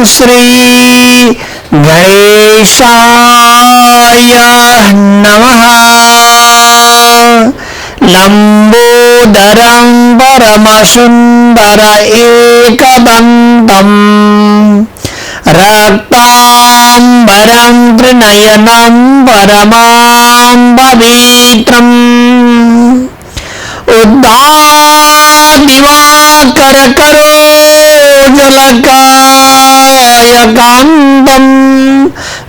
श्री गणेशाय नमः। लंबोदरं परमसुंदर एकदंतं रक्तांबरं त्रिनयनं परमाम्बवित्रम् उद्दादिवाकरकरोजलकायकान्तं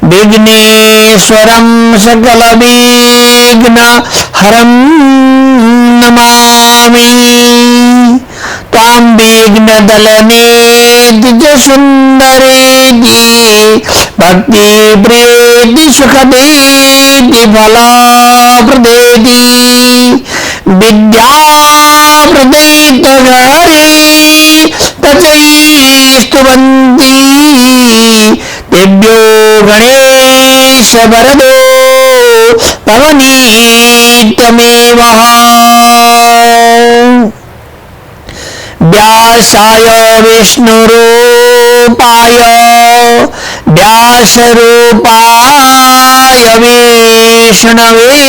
विघ्नेश्वरं सकलविघ्नहरं नमामि। त्वां विघ्नदलनेति सुन्दरेति भक्तिप्रियेति सुखदेति फलप्रदेति विद्याप्रदेति हरे तचैस्तुवन्ति तेभ्यो गणेश वरदो भवनीत्यमेव। व्यासाय विष्णुरूपाय व्यासरूपाय विष्णवे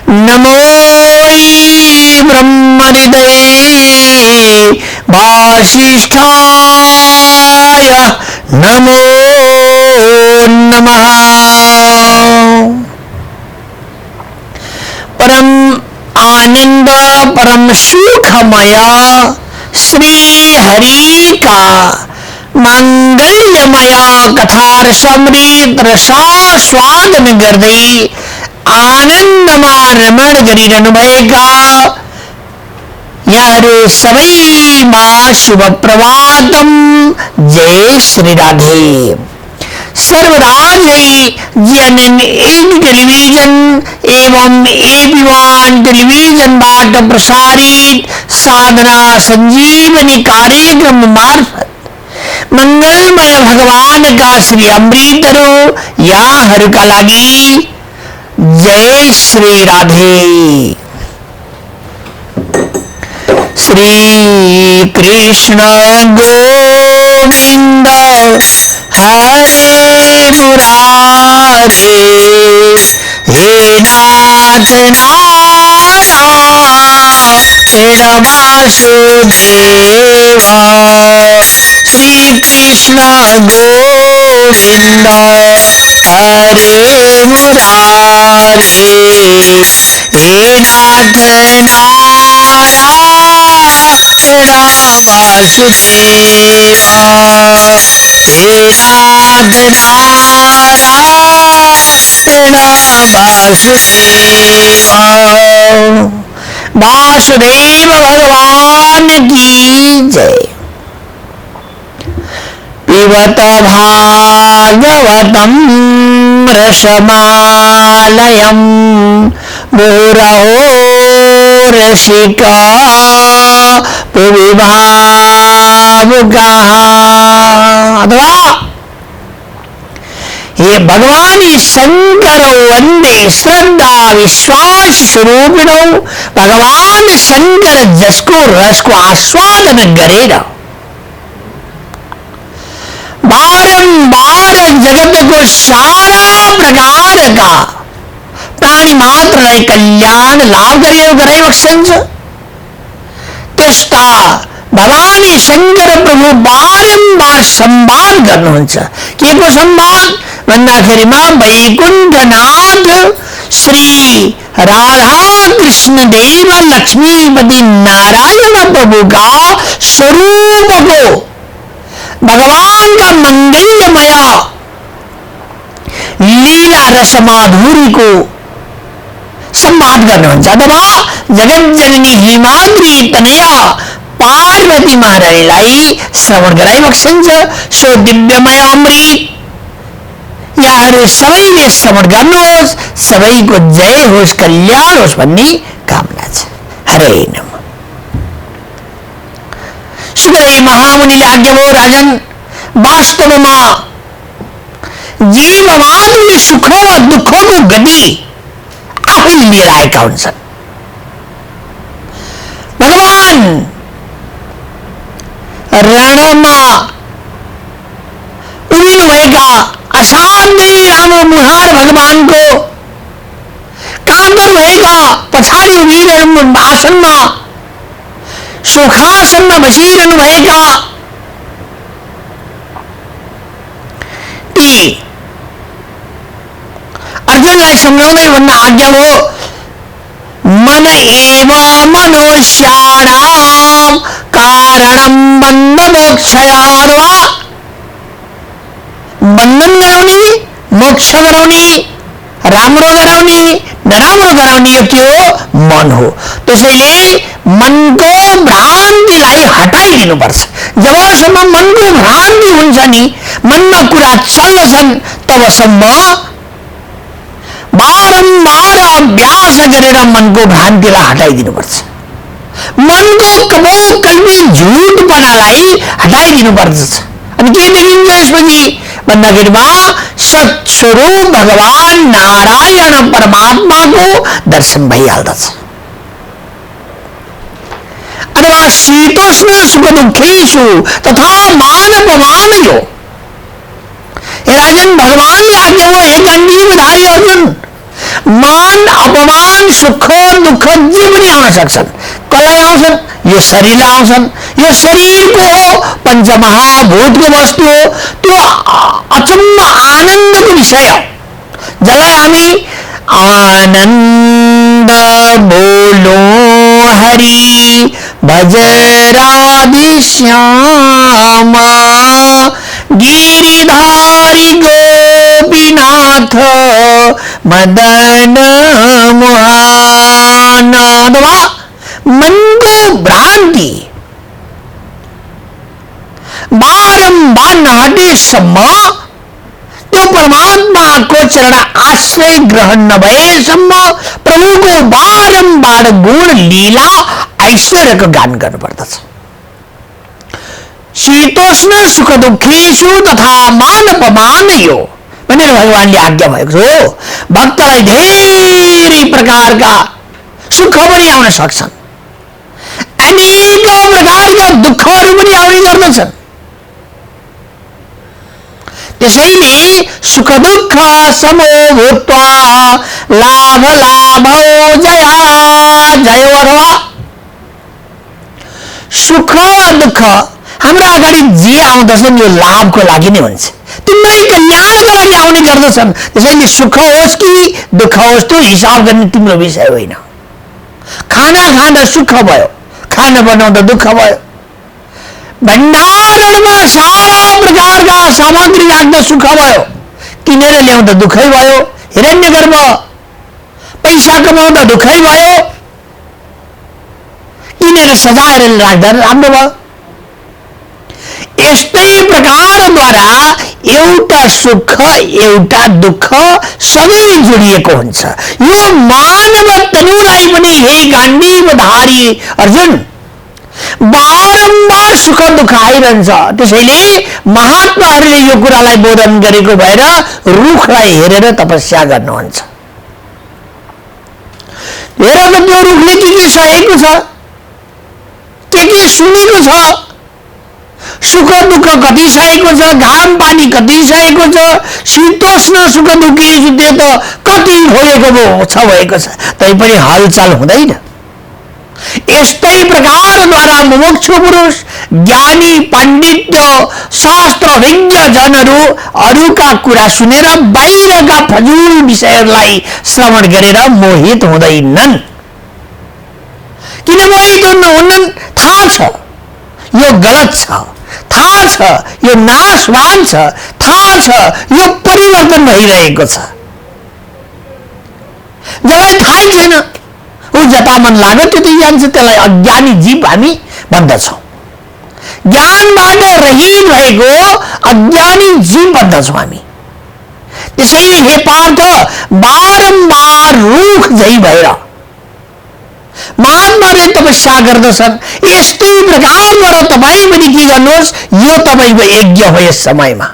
नमो ब्रह्महृदये वासिष्ठाय नमो नमः। परम आनंद परम सुखमय श्री हरि का मंगल्यमय कथारसमृत रसास्वादन गर्दे आनंदमान रमण गरी अनुभय का यार सवई मां शुभ प्रभातम। जय श्री राधे। सर्वराज जीएनएन टेलीविजन एवं एबी1 टेलीविजन बाट प्रसारित साधना संजीवनी कार्यक्रम मार्फत मंगलमय भगवान का श्री अमृतरो या हर का लागी। जय श्री राधे। श्री कृष्ण गोविंद हरे मुरारे हे नाथ नारायण वासुदेवा। श्री कृष्ण गोविंद हरे मुरारे हे नाथ नारायण वासुदेवा। हे नाथ नारायण वासुदेवा। वासुदेव भगवान की जय। पिबत भागवतं रसमालयं मुहुरहो रसिका पुवि भावुकाः। अथवा ये भगवान शंकर वंदे श्रद्धा विश्वास स्वरूपिणो भगवान शंकर जसको रस को आस्वादन करेगा। बारंबार जगत को सारा प्रकार का प्राणी मात्र कल्याण लाभ करे वक्षंच त्यस्ता भवानी शंकर प्रभु बारंबार संवाद करनो कि संवाद मंदाखेरी मां वैकुंठनाथ श्री राधा कृष्ण देव लक्ष्मीपति नारायण प्रभु का स्वरूप को भगवान का मंगलमय लीला रसमाधुरी को संवाद करना अथवा जगत जननी हिमाद्री तनया पार्वती महारानी लाई श्रवण कराई बख्शंज सो दिव्यमय अमृत यार सवई ने श्रवण करनो सवई को जय होश कल्याण होश बननी कामना है। हरे नमः। सुखदेव महामुनि आज्ञा वो राजन वास्तव में जीव मात्र सुखों और दुखों को गति अहिल्य राय कौन सा भगवान रणमा असाध्यै राम्रो मुहार भगवानको कातर भएका पछाडि उभिरहनु आसनमा सुखासनमा बसिरहनु भएका ती अर्जुनलाई सम्झाउँदै भन्न आज्ञा हो, मन एव मनुष्याणां कारणं बन्ध मोक्षया। बन्धन गराउने, मोक्ष गराउने, राम्रो गराउने, नराम्रो गराउने यो के हो? मन हो। त्यसैले मनको भ्रान्तिलाई हटाइदिनु पर्छ। जबसम्म मनको भ्रान्ति हुन्छ नि, मनमा कुरा चल्दछन्, तबसम्म बारम्बार अभ्यास गरेर मनको भ्रान्तिलाई हटाइदिनु पर्छ। मनको कपोकल्पी झुटपनालाई हटाइदिनु पर्छ। अनि के देखिन्छ यसपछि भन्दाखेरिमा सत्स्वरूप भगवान नारायण परमात्माको दर्शन भइहाल्दछ। अथवा शीतोष्ण सुख दुखेषु तथा मान अपमानयो। हे राजन, भगवानले आज्ञा हो, हे गाण्डीवधारी अर्जुन, मान अपमान सुख दुःख जे पनि आउन सक्छन्। कसलाई आउँछन्? यो शरीरलाई आउँछन्। यो शरीरको हो, पञ्चमहाभूतको वस्तु हो, त्यो अचम्म आनन्दको विषय, जसलाई हामी आनन्द बोलो हरि भज राधे श्याम गिरिधारी गोपीनाथ मदन मोहन। मन को भ्रांति बारंबार नहटेसम्म त्यो परमात्मा को चरण आश्रय ग्रहण नभएसम्म प्रभुको बारंबार गुण लीला ऐश्वर्यको गान गर्नुपर्दछ। शीतोष्ण सुख दुखेषु तथा मान अपमानयो भनेर भगवानले आज्ञा भएको छ। भक्तलाई धेरै प्रकारका सुख पनि आउन सक्छन्, अनेक प्रकारका दुःखहरू पनि आउने गर्दछन्। त्यसैले सुख दुःख समो भूत्वा लाभ लाभौ जया जयो। अथवा सुख दुःख हाम्रा अगाडि जे आउँदछन् यो लाभको लागि नै हुन्छ, तिम्रै कल्याणको लागि आउने गर्दछन्। त्यसैले सुख होस् कि दुःख होस् त्यो हिसाब गर्ने तिम्रो विषय होइन। खाना खाँदा सुख भयो, खाना बनाउँदा दुःख भयो। भण्डारणमा सारा प्रकारका सामग्री राख्दा सुख भयो, किनेर ल्याउँदा दुःखै भयो। हिरण्यगर्भ पैसा कमाउँदा दुःखै भयो, किनेर सजाएर राख्दा राम्रो भयो। यस्तै प्रकारद्वारा एउटा सुख एउटा दुःख सबै जोडिएको हुन्छ। यो मानव तनुलाई पनि हे गाण्डीवधारी अर्जुन बारम्बार सुख दुःख आइरहन्छ। त्यसैले महात्माहरूले यो कुरालाई बोधन गरेको भएर रुखलाई हेरेर तपस्या गर्नुहुन्छ। हेर त त्यो रुखले के सहेको छ, के सुनेको छ, सुख दुःख कति सहेको छ, घाम पानी कति सहेको छ, शीतोष्ण सुख दुखेषु त्यो त कति भएको छ भएको छ, तैपनि हलचल हुँदैन। यस्तै प्रकारद्वारा मुमुक्षु पुरुष ज्ञानी पाण्डित्य शास्त्र विज्ञ जनहरू अरूका कुरा सुनेर बाहिरका फजुल विषयहरूलाई श्रवण गरेर मोहित हुँदैनन्। किन मोहित हुनुहुन्न? थाहा छ यो गलत छ, थाहा छ यो नाशवान छ, थाहा छ यो परिवर्तन भइरहेको छ। जसलाई थाहै छैन ऊ जता मन लाग्यो त्यतै जान्छ, त्यसलाई अज्ञानी जीव हामी भन्दछौँ। ज्ञानबाट रहित भएको अज्ञानी जीव भन्दछौँ हामी। त्यसैले हे पार्थ बारम्बार रुख झै भएर महात्माले तपस्या गर्दछन्। यस्तै प्रकारबाट तपाईँ पनि के गर्नुहोस्, यो तपाईँको यज्ञ हो। यस समयमा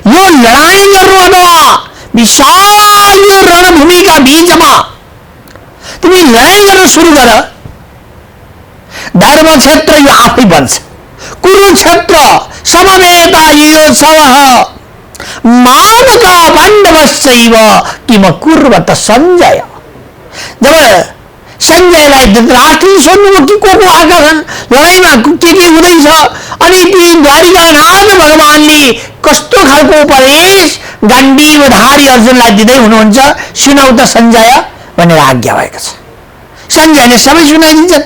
यो लडाईँ गर्नु अथवा विशाल यो रणभूमिका बीचमा तिमी लडाईँ गर्न सुरु गर। धर्म क्षेत्र यो आफै बन्छ। कुरुक्षेत्र समवेता योत्सवः मामक पाण्डवस्यैव किम कुर्वत संजय। जब संजयलाई धृतराष्ट्रले सोध्नुभयो कि को आएका छन्, लडाईँमा के हुँदैछ, अनि ती द्वारिकानाथ भगवानले कस्तो खालको उपदेश गाण्डीवधारी अर्जुनलाई दिँदै हुनुहुन्छ, सुनाउ त संजय भनेर आज्ञा भएको छ। संजयले सबै सुनाइदिन्छन्।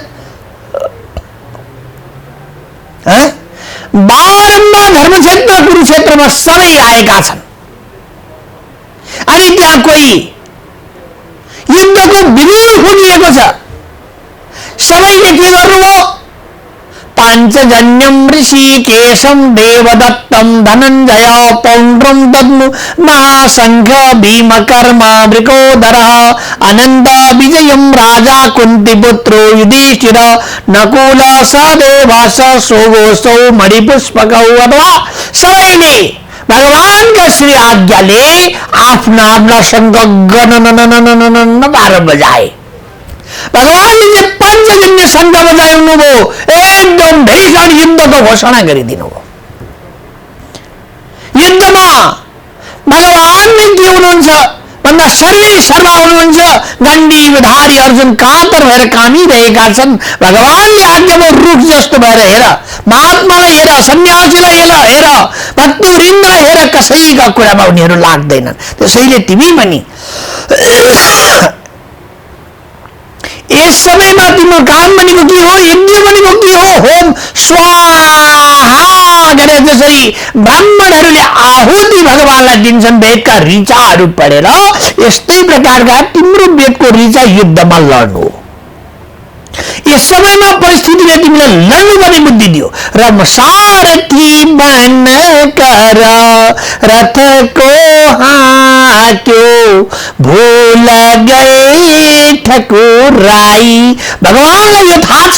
बारम्बार धर्मक्षेत्र कुरुक्षेत्रमा सबै आएका छन्, अनि त्यहाँ कोही युद्धको बिगुल खोजिएको छ। सबैले के गर्नुभयो? पाञ्चजन्यम ऋषिकेशम देवदत्तम धनञ्जय पौण्ड्रम दद्मु महासंघ भीम कर्म वृकोदर अनंत विजयम राजा कुंतीपुत्रो युधिष्ठिर नकुल सहदेवास सोगोसौ मणिपुष्पकौ। अथवा सबैले भगवानका श्री आज्ञाले आफ्ना आफ्ना शङ्ख गणन पार बजाए। भगवानले चाहिँ पञ्चजन्य शङ्ख बजाउनु भयो, एकदम भीषण युद्धको घोषणा गरिदिनु भयो। युद्धमा भगवानले के हुनुहुन्छ भन्दा सर्वे सर्वा हुनुहुन्छ। गाण्डीवधारी अर्जुन कातर भएर कामिरहेका छन्। भगवानले आज्ञामा रुख जस्तो भएर हेर, महात्मालाई हेर, सन्यासीलाई हेर, भक्तवृन्दलाई हेर, कसैका कुरामा उनीहरू लाग्दैनन्। त्यसैले तिमी पनि यस समयमा तिम्रो काम भनेको के हो, यज्ञ भनेको के हो, होम स्वाहा गरेर जसरी ब्राह्मणहरूले आहुति भगवानलाई दिन्छन् वेदका ऋचाहरू पढेर, यस्तै प्रकारका तिम्रो वेदको ऋचा युद्धमा लड्नु। यस समयमा परिस्थितिले तिमीलाई लड्नुपर्ने बुद्धि दियो। र सारथी बन कर रथको हाँक्यो भूल गए ठकुराई। भगवानलाई यो थाहा छ,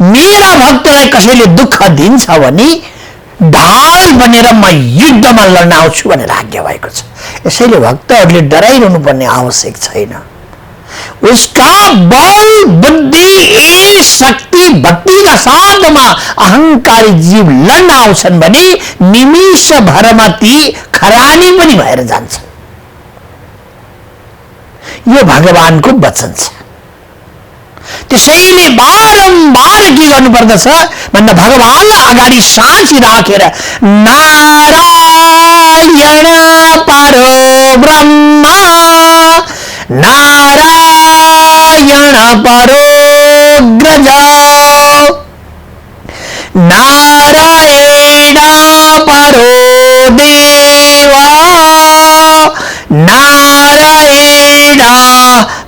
मेरा भक्तलाई कसैले दुःख दिन्छ भने ढाल बनेर म युद्धमा लड्न आउँछु भनेर आज्ञा भएको छ। यसैले भक्तहरूले डराइरहनु पर्ने आवश्यक छैन। उसका बल बुद्धि शक्ति भक्ति का साथमा अहंकारी जीव लड्न आउँछन् भने निमिष भरमा ती खरानी पनि भएर जान्छन्। यो भगवानको वचन छ। त्यसैले बारम्बार के गर्नुपर्दछ भन्दा भगवानलाई अगाडि साँची राखेर नारायण परो ब्रह्म नारायण परो ग्रज नारायण परो देव नारायण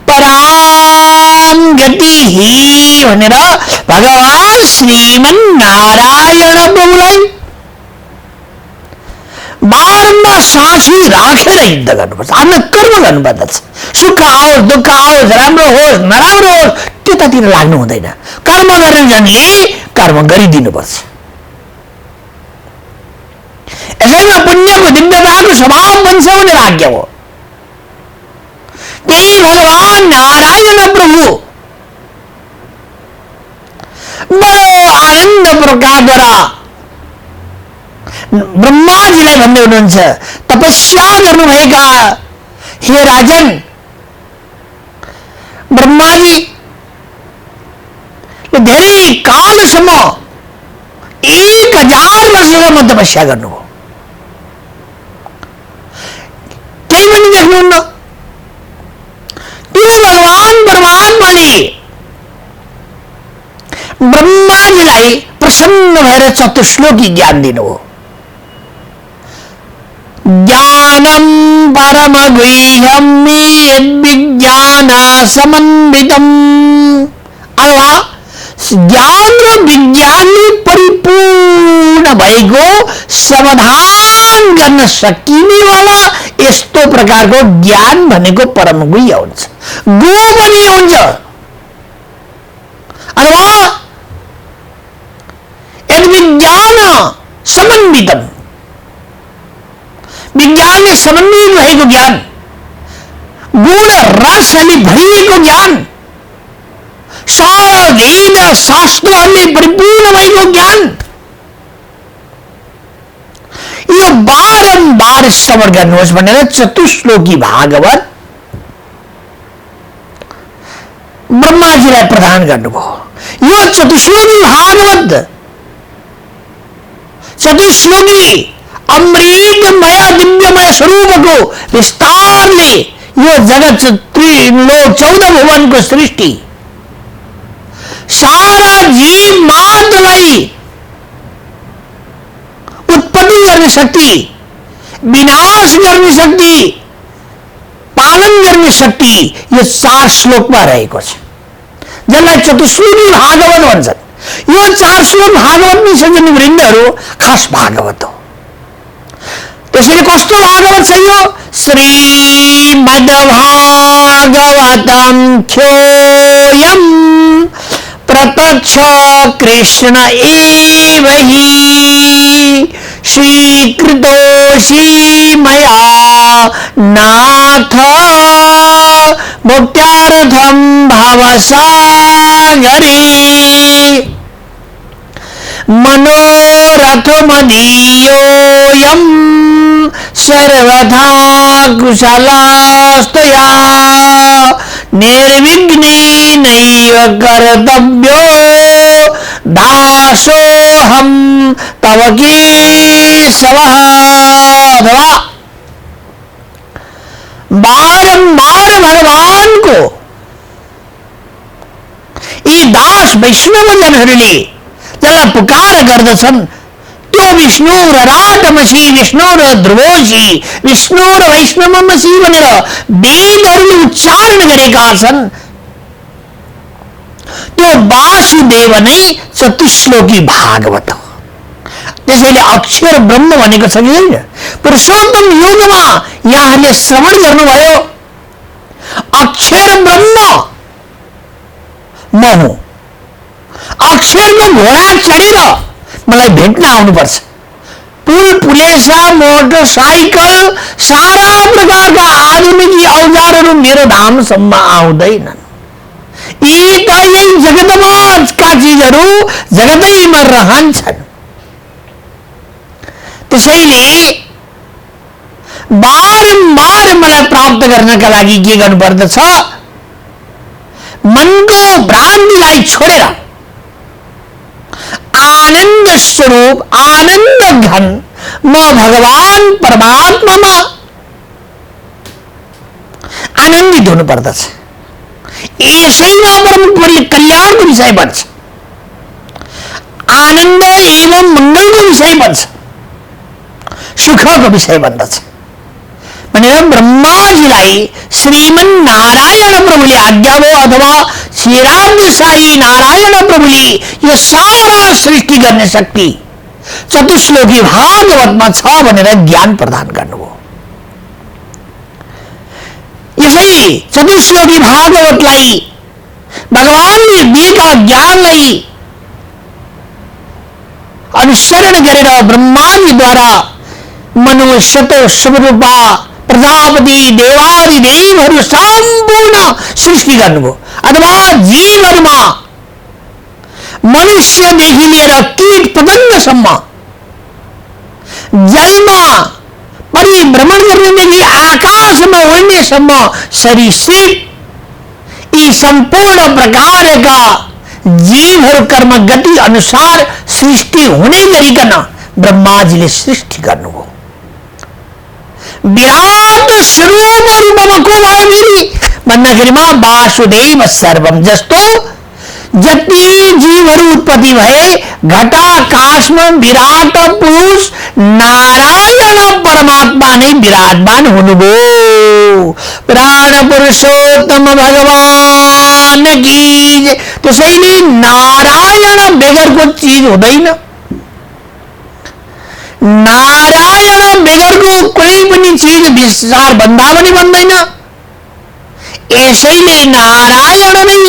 पराम गति भनेर भगवान श्रीमन नारायण प्रभुलाई बारम्बार साँची राखेर युद्ध गर्नुपर्छ। आफ्नो कर्म गर्नुपर्दछ। सुख आओस् दुःख आओस् राम्रो होस् नराम्रो होस् त्यतातिर लाग्नु हुँदैन। कर्म गर्ने जनले कर्म गरिदिनुपर्छ। यसैमा पुण्यको दिव्यताको स्वभाव बन्छ भनेर आज्ञा हो। त्यही भगवान नारायण प्रभु बडो आनन्द प्रकारद्वारा ब्रह्माजीलाई भन्दै हुनुहुन्छ, तपस्या गर्नुभएका हे राजन, ब्रह्माजी धेरै कालसम्म 1000 वर्षसम्म तपस्या गर्नुभयो। केही पनि देख्नुहुन्न। त्यो भगवान परमात्माले ब्रह्माजीलाई प्रसन्न भएर चतुश्लोकी ज्ञान दिनुभयो। ज्ञानम परम गुह्यम विज्ञान समन्वितम। अथवा ज्ञान र विज्ञानले परिपूर्ण भएको समाधान गर्न सकिने वाला यस्तो प्रकारको ज्ञान भनेको परम गुह्य हुन्छ। गो पनि हुन्छ। अथवा यदि विज्ञान समन्वितम, विज्ञानले समन्वित भएको ज्ञान, गुण रसले भरिएको ज्ञान, सारा वेद शास्त्रहरूले परिपूर्ण भएको ज्ञान, यो बारम्बार बिस्तारै श्रवण गर्नुहोस् भनेर चतुश्लोकी भागवत ब्रह्माजीलाई प्रदान गर्नुभयो। यो चतुश्लोकी भागवत चतुश्लोकी अमृतमय दिव्यमय स्वरूपको विस्तारले यो जगत 14 भुवनको सृष्टि सारा जीव मात्रलाई उत्पत्ति गर्ने शक्ति, विनाश गर्ने शक्ति, पालन गर्ने शक्ति यो 4 श्लोकमा रहेको छ, जसलाई चतुश्लोकी भागवत भन्छन्। यो 4 श्लोक भागवतमै सज्जन वृन्दहरू खास भागवत हो। त्यसैले कस्तो भागवत छ यो? श्रीमद्भागवतं ख्योयं प्रत्यक्ष कृष्ण एव हि स्वीकृतोऽसि मया नाथ मुक्त्यार्थं भवसागरे मनोरथमदीयोऽयं सर्वथा कुशलस्तया निर्विघ्नेनैव कर्तव्यो दासोऽहं तव केशवः। बारंबार भगवान को यी दास वैष्णव जनहरूले जसलाई पुकार गर्दछन् त्यो विष्णु र राटमसी, विष्णु र ध्रुवोसी, विष्णु र वैष्णवमसी भनेर वेदहरूले उच्चारण गरेका छन्। त्यो वासुदेव नै चतुश्लोकी भागवत हो। त्यसैले अक्षर ब्रह्म भनेको छ कि होइन? पुरुषोत्तम युगमा यहाँले श्रवण गर्नुभयो, अक्षर ब्रह्म म हुँ। अक्षरको घोडा चढेर मलाई भेट्न आउनुपर्छ। पुल, पुलेसा, मोटरसाइकल, सारा प्रकारका आधुनिक औजारहरू मेरो धामसम्म आउँदैनन्। यी त यही जगतका चिजहरू जगतैमा रहन्छन्। त्यसैले बारम्बार मलाई प्राप्त गर्नका लागि के गर्नुपर्दछ? मनको भ्रान्तिलाई छोडेर आनन्द स्वरूप, आनन्द घन म भगवान परमात्मामा आनन्दित हुनु पर्दछ। यसैमा परम कल्याणको विषय बन्छ, आनन्द एवं मङ्गलको विषय बन्छ, सुखको विषय बन्दछ भनेर ब्रह्माजीलाई श्रीमन नारायण प्रभुले आज्ञा भयो, अथवा श्रीराज्य साई नारायण प्रभुले यो सारा सृष्टि गर्ने शक्ति चतुश्लोकी भागवतमा छ भनेर ज्ञान प्रदान गर्नुभयो। यसै चतुश्लोकी भागवतलाई भगवानले दिएका ज्ञानलाई अनुसरण गरेर ब्रह्माजीद्वारा मनुष्यतो स्वरूपा प्रजापति देवादि देवहरू सम्पूर्ण सृष्टि गर्नुभयो। अथवा जीवहरूमा मनुष्यदेखि लिएर कीट पतङ्गसम्म, जलमा परिभ्रमण गर्नेदेखि आकाशमा उड्नेसम्म सरीसृप यी सम्पूर्ण प्रकारका जीवहरू कर्म गति अनुसार सृष्टि हुने गरिकन ब्रह्माजीले सृष्टि गर्नुभयो। विराट स्वरूप रूपमा को भयो फेरि भन्दाखेरिमा वासुदेव सर्वम। जस्तो जति जीवहरू उत्पत्ति भए घटाकाशमा विराट पुरुष नारायण परमात्मा नै विराजमान हुनुभयो। प्राण पुरुषोत्तम भगवान की। त्यसैले नारायण बेगरको चिज हुँदैन, नारायण बेगरको कुनै पनि चिज विस्तार भन्दा पनि भन्दैन। यसैले नारायण नै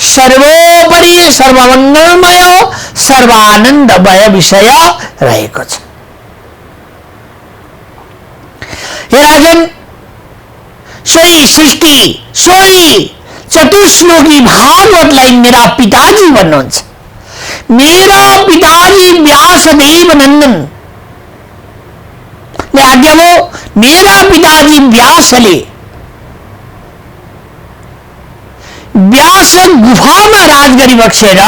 सर्वोपरि सर्वमङ्गलमय सर्वानन्दमय विषय रहेको छ। हे राजन, सोही सृष्टि, सोही चतुश्लोकी भागवतलाई मेरा पिताजी भन्नुहुन्छ। मेरा पिताजी व्यासदेव नन्दन आज्ञा वो मेरा पिताजी व्यास गुफामा राज गरिबक्सेर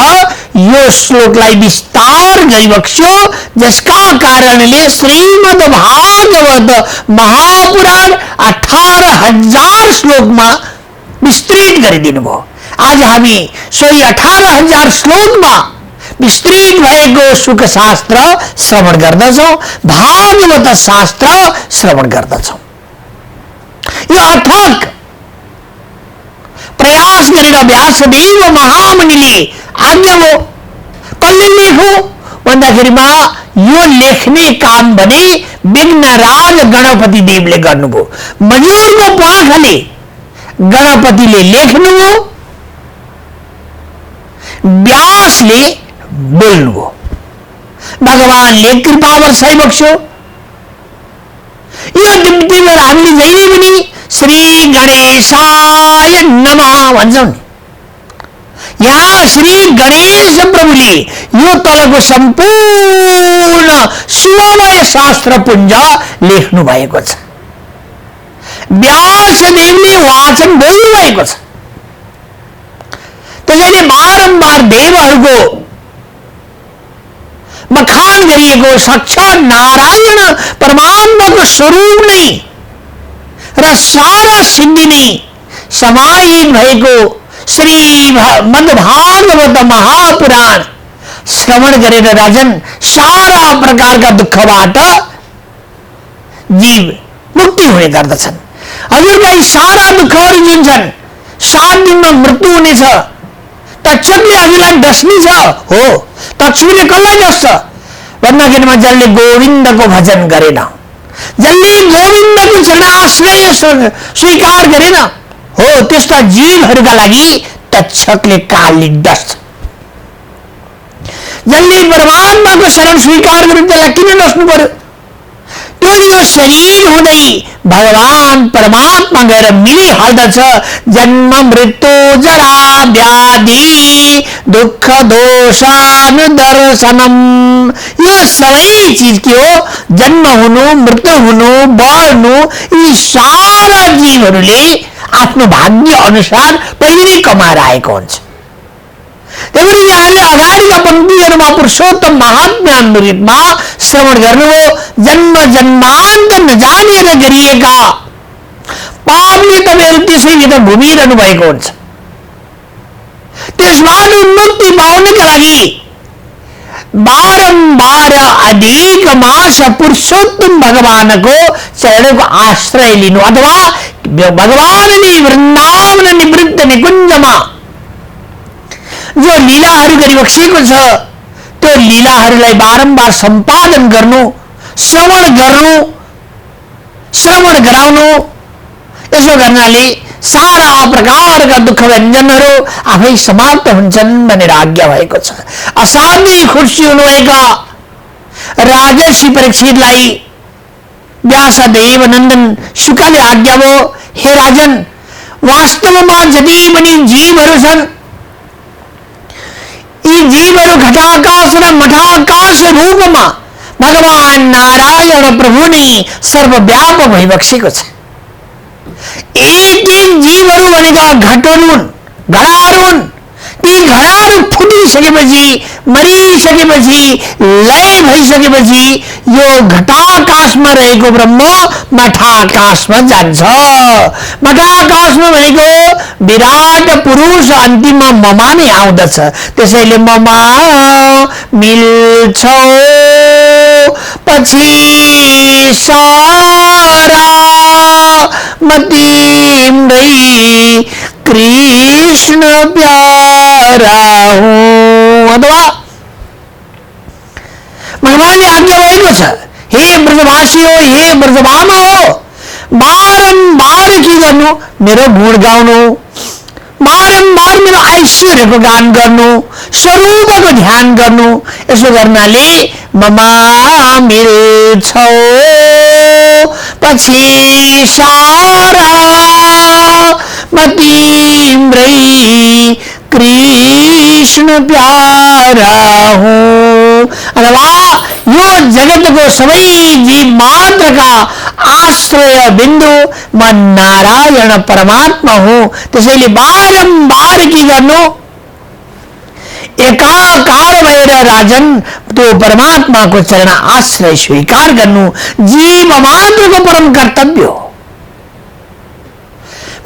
यो श्लोकलाई विस्तार गरिबक्स्यो, जसका कारणले श्रीमद् भागवत महापुराण 18,000 श्लोकमा विस्तृत गरिदिनु भयो। आज हामी सोही 18,000 श्लोकमा विस्तृत भएको सुख शास्त्र श्रवण गर्दछौं, भागवत शास्त्र श्रवण गर्दछौं। यो अथक प्रयास गरेर व्यासदेव महामुनिले आज्ञा हो कसले लेखो भन्दाखेरिमा यो लेख्ने काम भने विघ्नराज गणपति देवले गर्नुभयो। मजुरको पाखले गणपतिले लेख्नुभयो, व्यासले बोल्नुभयो। भगवानले कृपा वर्षाइ बक्स्यो। यो दिनभर हामीले जहिले पनि श्री गणेशाय नमः भन्छौं नि, यहाँ श्री गणेश प्रभुले यो तलको सम्पूर्ण शिवमय शास्त्र पुञ्ज लेख्नु भएको छ। व्यासदेवले वाचन बोल्नु भएको छ। त्यसैले बारम्बार देवहरूको बखान गरिएको साक्षात नारायण परमात्माको स्वरूप नै र सारा सिद्धि नै समाहित भएको श्रीमद् भागवत महापुराण श्रवण गरेर राजन सारा प्रकारका दुःखबाट जीव मुक्ति हुने गर्दछन्। हजुरका यी सारा दुःखहरू जुन छन्, 7 दिनमा मृत्यु हुनेछ, तक्षकले हजुरलाई डस्ने छ। हो, तक्षकले कसलाई डस्छ भन्दाखेरिमा जसले गोविन्दको भजन गरेन, जसले गोविन्दको चरणाश्रय स्वीकार गरेन, हो त्यस्ता जीवहरूका लागि तक्षकले कालले डस्छ। जसले परमात्माको शरण स्वीकार गर्यो त्यसलाई किन डस्नु पर्यो? त्यो यो शरीर हुँदै भगवान परमात्मा गएर मिलिहाल्दछ। जन्म मृत्यु जरा व्याधि दुःख दोषानुदर्शनम, यो सबै चीज के हो? जन्म हुनु, मृत्यु हुनु, बढ्नु, यी सारा जीवहरूले आफ्नो भाग्य अनुसार पहिले नै कमाएर आएको हुन्छ। त्यही यहाँले अगाडिका पङ्क्तिहरूमा पुरुषोत्तम महात्म्यामृतमा श्रवण गर्नुभयो। जन्म जन्मान्त नजानेर गरिएका पापले तपाईहरु त्यसैभित्र घुमिरहनु भएको हुन्छ। त्यसबाट मुक्ति पाउनका लागि बारम्बार अधिक मास पुरुषोत्तम भगवानको चरणको आश्रय लिनु, अथवा भगवानले वृन्दावन निवृत्त निकुञ्जमा जो लीलाहरू गरिबक्सेको छ त्यो लीलाहरूलाई बारम्बार सम्पादन गर्नु, श्रवण गर्नु, श्रवण गराउनु। यसो गर्नाले सारा प्रकारका दुःख व्यञ्जनहरू आफै समाप्त हुन्छन् भनेर आज्ञा भएको छ। असाध्यै खुसी हुनुभएका राजर्षि परीक्षितलाई व्यासदेव नन्दन शुकले आज्ञा भयो, हे राजन, वास्तवमा जति पनि जीवहरू छन्, यी जीवहरू घटाकाश र मठाकाश रूपमा भगवान नारायण प्रभु नै सर्वव्यापक भइबक्सेको छ। एक एक जीवहरू भनेका घटहरू हुन्, घडाहरू हुन्। ती घडाहरू फुटिसकेपछि, मरिसकेपछि, लय भइसकेपछि यो घटाकाशमा रहेको ब्रह्म मठाकाशमा जान्छ। मठाकाशमा भनेको विराट पुरुष अन्तिममा ममा नै आउँदछ। त्यसैले ममा मिल्छौ पछि सारा म तिम्रै कृष्ण प्यारा हूँ, अथवा भगवानले आज्ञा भएको छ, हे ब्रजवासी हो, हे ब्रजभामा हो, बारम्बार के गर्नु? मेरो गुण गाउनु, बारम्बार मेरो ऐश्वर्यको गान गर्नु, स्वरूपको ध्यान गर्नु। यसो गर्नाले ममा मिल्छौ पछि सारा म तिम्रै कृष्ण प्यारा हूँ, अथवा यो जगत को सभी जीव मात्र का आश्रय बिंदु मैं नारायण परमात्मा हूं। तो इसलिए बारंबार की गर्नु एकाकार भैर राजन तो परमात्मा को चरण आश्रय स्वीकार करनु जीव मात्र को परम कर्तव्य हो।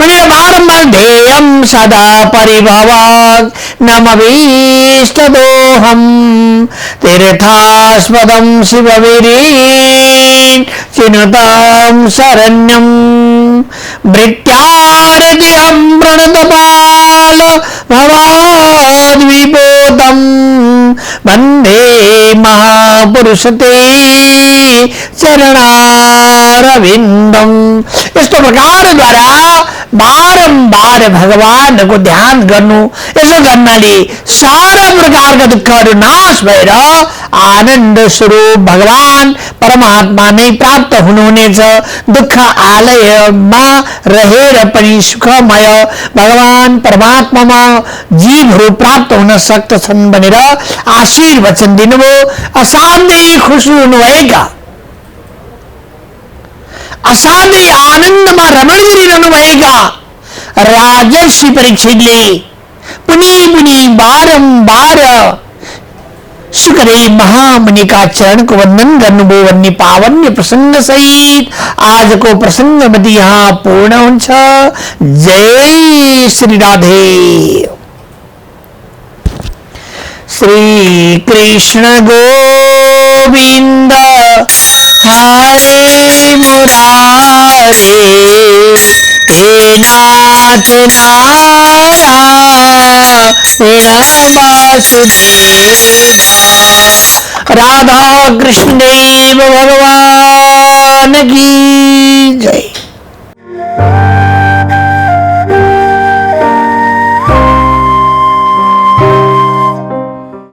मैंने बारंबार ध्येयम सदा परिभवाग नमभीष्ट दोहम तीर्थास्पदम शिववीरीन चिनुताम शरण्यम भृत्यार्तिहं प्रणतपाल भवाद्विपोतम वंदे महापुरुषते चरणारविंदम। इस प्रकार द्वारा बारंबार भगवान को ध्यान गर्नु यसो गर्नाले सारा प्रकार का दुख नाश भएर आनंद स्वरूप भगवान परमात्मा नै प्राप्त हुनुहुनेछ। दुख आलयमा रहेर पनि सुखमय भगवान परमात्मामा जीवहरू प्राप्त हुन सक्दछन् भनेर आशीर्वचन दिनुभयो। असाध्यै खुसी हुनुभएका असाध्यै आनन्दमा रमण गरिरहनु भएका राजर्षि परीक्षितले पुनि बारंबार सुखदेव महामुनि का चरण को वंदन गर्नुभयो भन्ने पावन्य प्रसंग सहित आज को प्रसंग यहाँ पूर्ण हुन्छ। जय श्री राधे। श्री कृष्ण गोविंद हरे मुरारे हे नाथ नारायण वासुदेवा। राधा कृष्ण देव भगवान की